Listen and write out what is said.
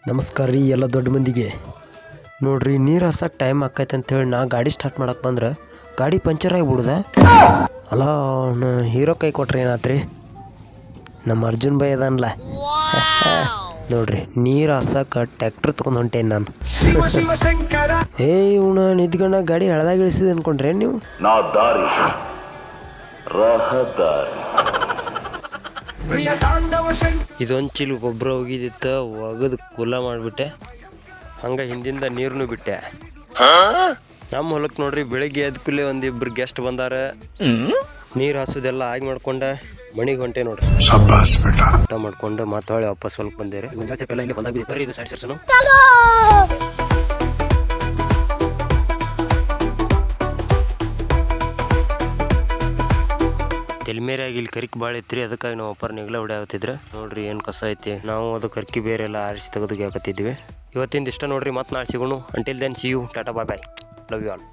ನಮಸ್ಕಾರ ರೀ ಎಲ್ಲ ದೊಡ್ಡ ಮಂದಿಗೆ. ನೋಡ್ರಿ ನೀರು ಹಸಕ್ಕೆ ಟೈಮ್ ಆಕೈತೆ ಅಂತೇಳಿ ನಾ ಗಾಡಿ ಸ್ಟಾರ್ಟ್ ಮಾಡಕ್ಕೆ ಬಂದ್ರೆ ಗಾಡಿ ಪಂಚರ್ ಆಗಿಬಿಡ್ದ. ಅಲ್ಲ ಹೀರೋ ಕೈ ಕೊಟ್ರಿ ಏನಾತ್ರಿ, ನಮ್ಮ ಅರ್ಜುನ್ ಭಾಯ್ ಅದನ್ಲ. ನೋಡ್ರಿ ನೀರು ಹಸಕ್ಕೆ ಟ್ಯಾಕ್ಟ್ರ್ ತೊಗೊಂಡು ಹೊಂಟೇನಿ ನಾನು. ಇವನು ನಿದ್ಗಣ್ಣ ಗಾಡಿ ಹಳದಾಗ ಇಳಿಸಿದೆ ಅನ್ಕೊಂಡ್ರೆ ನೀವು. ಇದೊಂದು ಚೀಲ ಗೊಬ್ಬರ ಹೋಗಿದ್ದಿತ್ತು, ಒಗದು ಕುಲ್ಲ ಮಾಡಿಬಿಟ್ಟೆ. ಹಂಗೆ ಹಿಂದಿಂದ ನೀರನ್ನು ಬಿಟ್ಟೆ. ನಮ್ಮ ಹೊಲಕ್ಕೆ ನೋಡ್ರಿ ಬೆಳಿಗ್ಗೆ ಎದ್ದ ಕೂಡಲೇ ಒಂದಿಬ್ಬರು ಗೆಸ್ಟ್ ಬಂದಾರ. ನೀರು ಹಾಸೋದೆಲ್ಲ ಆಗಿ ಮಾಡ್ಕೊಂಡೆ ಮನೆಗೆ ಹೊಂಟೆ ನೋಡ್ರಿ. ಊಟ ಮಾಡ್ಕೊಂಡು ಮಾತಾಡಿ ವಾಪಸ್ ಹೊಲಕ್ಕೆ ಬಂದೇರಿ. ತೆಲ್ಮೇರಿಯಾಗಿ ಇಲ್ಲಿ ಕರಿಕೆ ಭಾಳ ಐತ್ರಿ, ಅದಕ್ಕಾಗಿ ನಾವು ಅಪ್ಪರ್ ನೆಗ್ಲ ಹೊಡ್ಯಾಕತ್ತಿದ್ರೆ ನೋಡ್ರಿ ಏನು ಕಸ ಐತಿ. ನಾವು ಅದು ಕರ್ಕಿ ಬೇರೆ ಎಲ್ಲ ಆರಿಸಿ ತೆಗೆದು ಹಾಕತ್ತಿದ್ವಿ. ಇವತ್ತಿಂದ ಇಷ್ಟ ನೋಡ್ರಿ, ಮತ್ತೆ ನಾಳೆ ಸಿಗೋಣ. Until then see you, tata bye bye, love you all.